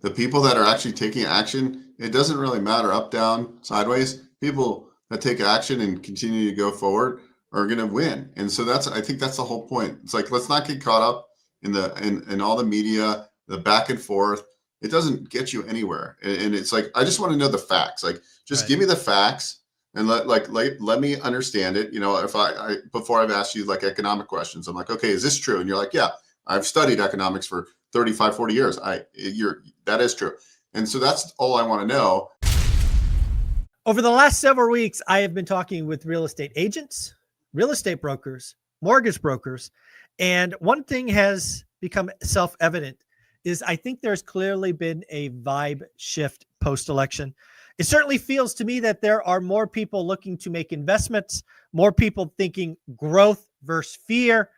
The people that are actually taking action, it doesn't really matter up, down, sideways. People that take action and continue to go forward are going to win. And so I think that's the whole point. It's like, let's not get caught up in all the media, the back and forth. It doesn't get you anywhere. And it's like, I just want to know the facts. Like, just give me the facts and let me understand it. You know, if I before I've asked you like economic questions, I'm like, okay, is this true? And you're like, yeah, I've studied economics for 35, 40 years. That is true. And so that's all I want to know. Over the last several weeks, I have been talking with real estate agents, real estate brokers, mortgage brokers, and one thing has become self-evident is I think there's clearly been a vibe shift post-election. It certainly feels to me that there are more people looking to make investments, more people thinking growth versus fear.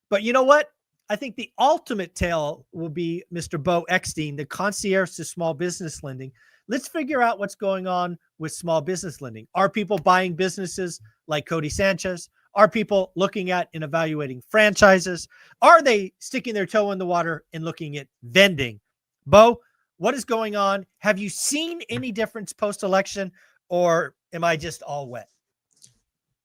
But you know what? I think the ultimate tale will be Mr. Bo Eckstein, the concierge to small business lending. Let's figure out what's going on with small business lending. Are people buying businesses like Cody Sanchez? Are people looking at and evaluating franchises? Are they sticking their toe in the water and looking at vending? Bo, what is going on? Have you seen any difference post-election, or am I just all wet?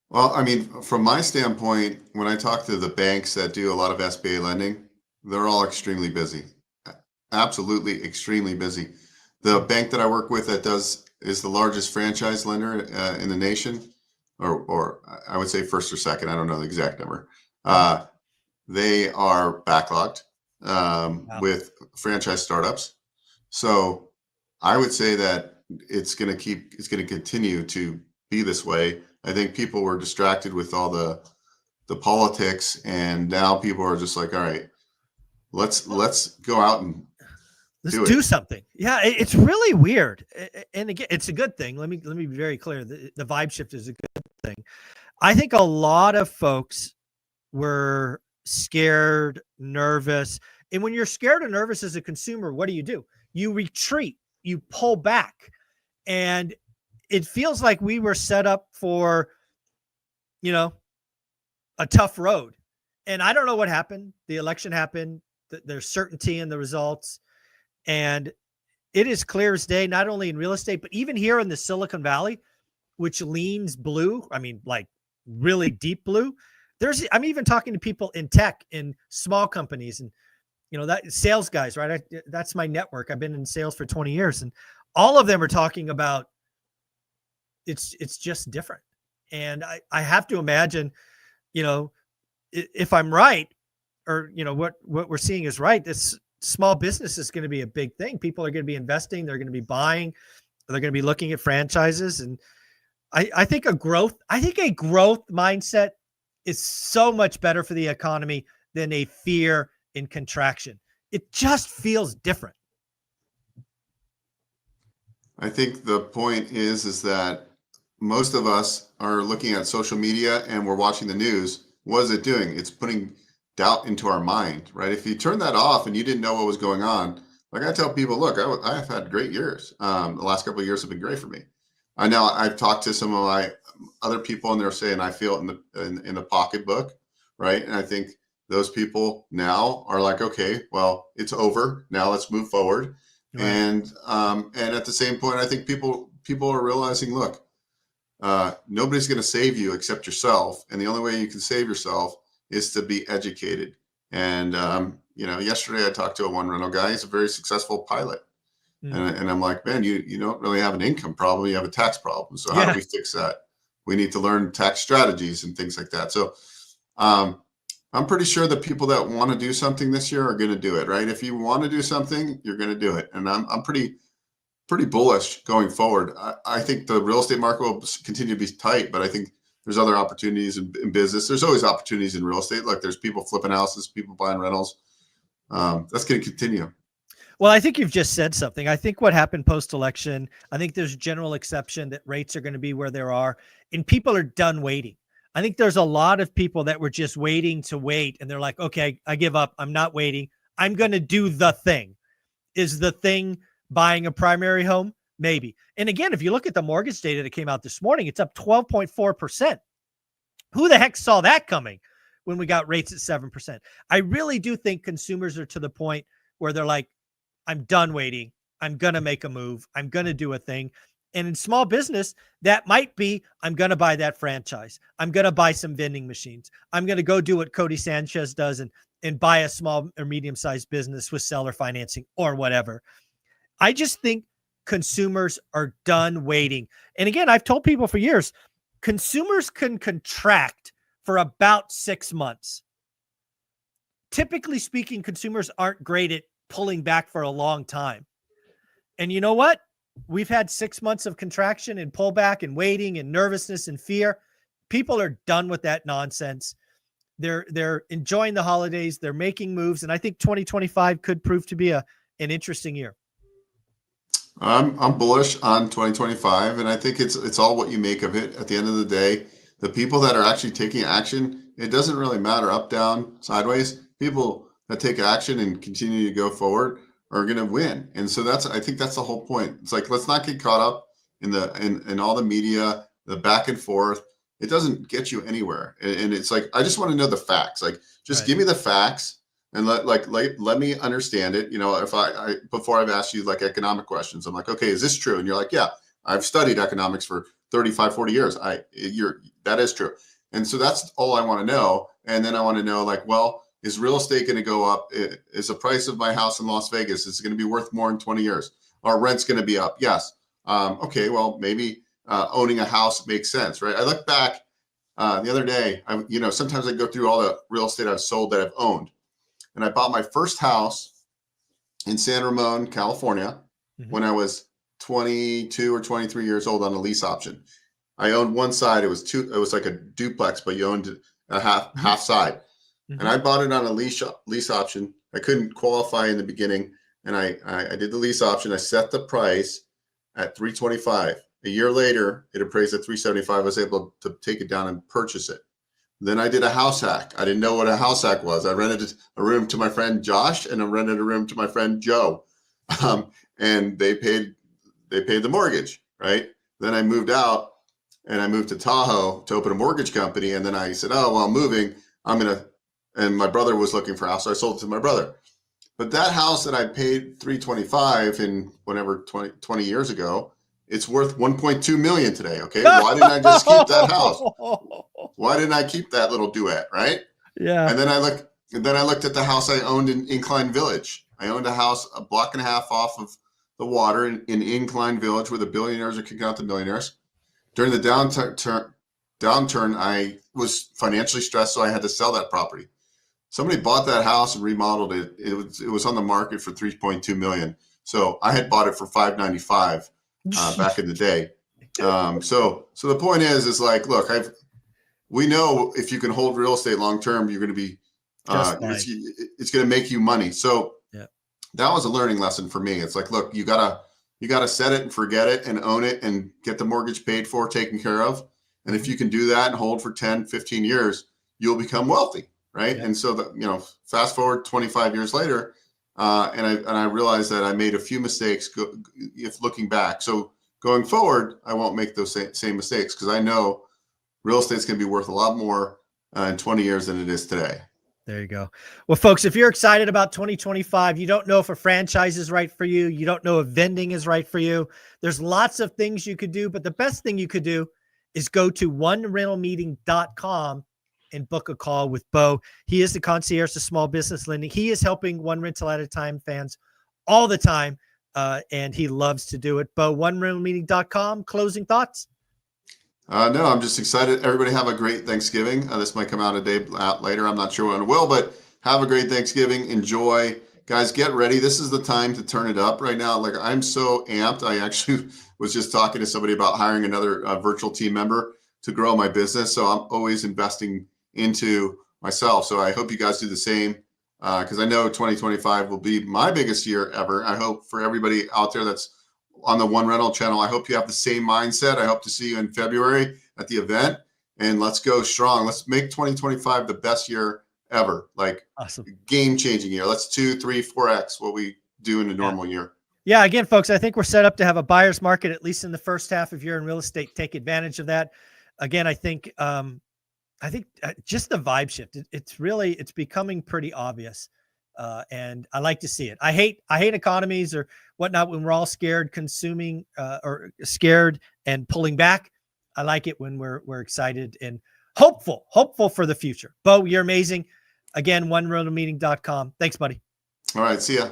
Well, I mean, from my standpoint, when I talk to the banks that do a lot of SBA lending, they're all extremely busy. Absolutely extremely busy. The bank that I work with is the largest franchise lender in the nation, or I would say first or second. I don't know the exact number. They are backlogged with franchise startups. So I would say that it's going to continue to be this way. I think people were distracted with all the politics, and now people are just like, all right, let's go out and do something. Yeah, it's really weird. And again, it's a good thing. Let me be very clear. The vibe shift is a good thing. I think a lot of folks were scared, nervous. And when you're scared or nervous as a consumer, what do? You retreat, you pull back. And it feels like we were set up for, a tough road. And I don't know what happened. The election happened. There's certainty in the results. And it is clear as day, not only in real estate, but even here in the Silicon Valley, which leans blue. I mean, like really deep blue. I'm even talking to people in tech, in small companies, and, that sales guys, right? That's my network. I've been in sales for 20 years, and all of them are talking about it's just different. And I have to imagine, if I'm right, or, what we're seeing is right, this small business is going to be a big thing. People are going to be investing. They're going to be buying. They're going to be looking at franchises. And I think a growth mindset is so much better for the economy than a fear in contraction. It just feels different. I think the point is that most of us are looking at social media and we're watching the news. What is it doing? It's putting doubt into our mind, right? If you turn that off and you didn't know what was going on, like I tell people, look, I've had great years. The last couple of years have been great for me. I know I've talked to some of my other people, and they're saying I feel it in the pocketbook, right? And I think those people now are like, okay, well, it's over. Now let's move forward. Right. And at the same point, I think people are realizing, look, nobody's going to save you except yourself, and the only way you can save yourself is to be educated. And yesterday I talked to a one rental guy. He's a very successful pilot. And I'm like, man, you don't really have an income problem. You have a tax problem. So how do we fix that? We need to learn tax strategies and things like that. So I'm pretty sure the people that want to do something this year are going to do it, right? If you want to do something, you're going to do it. And I'm pretty bullish going forward. I think the real estate market will continue to be tight, but I think there's other opportunities in business. There's always opportunities in real estate. Like there's people flipping houses, people buying rentals. That's going to continue. Well, I think you've just said something. I think what happened post-election, I think there's general exception that rates are going to be where they are, and people are done waiting. I think there's a lot of people that were just waiting to wait, and they're like, okay, I give up. I'm not waiting. I'm going to do the thing. Is the thing buying a primary home? Maybe. And again, if you look at the mortgage data that came out this morning, it's up 12.4%. Who the heck saw that coming when we got rates at 7%? I really do think consumers are to the point where they're like, I'm done waiting. I'm going to make a move. I'm going to do a thing. And in small business, that might be, I'm going to buy that franchise. I'm going to buy some vending machines. I'm going to go do what Cody Sanchez does and buy a small or medium-sized business with seller financing or whatever. I just think consumers are done waiting. And again, I've told people for years, consumers can contract for about 6 months. Typically speaking, consumers aren't great at pulling back for a long time. And you know what? We've had 6 months of contraction and pullback and waiting and nervousness and fear. People are done with that nonsense. They're enjoying the holidays. They're making moves. And I think 2025 could prove to be an interesting year. I'm bullish on 2025, and I think it's all what you make of it. At the end of the day, the people that are actually taking action, it doesn't really matter up, down, sideways. People that take action and continue to go forward are going to win. And so I think that's the whole point. It's like, let's not get caught up in all the media, the back and forth. It doesn't get you anywhere. And it's like, I just want to know the facts. Like, just give me the facts and let me understand it. You know, if I before I've asked you like economic questions, I'm like, okay, is this true? And you're like, yeah, I've studied economics for 35, 40 years. That is true. And so that's all I want to know. And then I want to know, like, well, is real estate going to go up? Is the price of my house in Las Vegas, is it going to be worth more in 20 years? Our rent's going to be up? Yes. Okay, well, maybe owning a house makes sense, right? I look back the other day, sometimes I go through all the real estate I've sold that I've owned. And I bought my first house in San Ramon, California, when I was 22 or 23 years old on a lease option. I owned one side. It was like a duplex, but you owned a half side. And I bought it on a lease option. I couldn't qualify in the beginning. And I did the lease option. I set the price at $325. A year later, it appraised at $375. I was able to take it down and purchase it. Then I did a house hack. I didn't know what a house hack was. I rented a room to my friend Josh, and I rented a room to my friend Joe. And they paid the mortgage, right? Then I moved out and I moved to Tahoe to open a mortgage company. And then I said, oh, well, I'm moving. And my brother was looking for a house. So I sold it to my brother. But that house that I paid $325 in whatever 20 years ago, it's worth $1.2 million today. Okay. Why didn't I just keep that house? Why didn't I keep that little duet? Right. Yeah. And then I looked at the house I owned in Incline Village. I owned a house a block and a half off of the water in Incline Village where the billionaires are kicking out the millionaires. During the downturn, I was financially stressed, so I had to sell that property. Somebody bought that house and remodeled it. It was on the market for $3.2 million. So I had bought it for $595 back in the day. So the point is like, look, we know if you can hold real estate long term, you're going to be it's going to make you money. So that was a learning lesson for me. It's like, look, you gotta set it and forget it and own it and get the mortgage paid for, taken care of. And if you can do that and hold for 10, 15 years, you'll become wealthy. Right. Yeah. And so fast forward 25 years later, and I realized that I made a few mistakes if looking back. So going forward, I won't make those same mistakes because I know real estate's going to be worth a lot more in 20 years than it is today. There you go. Well, folks, if you're excited about 2025, you don't know if a franchise is right for you. You don't know if vending is right for you. There's lots of things you could do, but the best thing you could do is go to onerentalmeeting.com and book a call with Bo. He is the concierge of small business lending. He is helping One Rental at a Time fans all the time, and he loves to do it. Bo, onerentalmeeting.com. Closing thoughts? No, I'm just excited. Everybody have a great Thanksgiving. This might come out a day later. I'm not sure when it will, but have a great Thanksgiving. Enjoy. Guys, get ready. This is the time to turn it up right now. Like, I'm so amped. I actually was just talking to somebody about hiring another virtual team member to grow my business. So I'm always investing into myself. So I hope you guys do the same because I know 2025 will be my biggest year ever. I hope for everybody out there that's on the One Rental channel, I hope you have the same mindset. I hope to see you in February at the event, and let's go strong. Let's make 2025 the best year ever. Like, awesome. Game-changing year. Let's 2, 3, 4x what we do in a normal year. Yeah. Again, folks, I think we're set up to have a buyer's market, at least in the first half. If you're in real estate, take advantage of that. Again, I think just the vibe shift. It's becoming pretty obvious And I like to see it. I hate economies or whatnot when we're all scared, consuming or scared and pulling back. I like it when we're excited and hopeful for the future. Bo, you're amazing. Again, onerentalmeeting.com. Thanks, buddy. All right. See ya.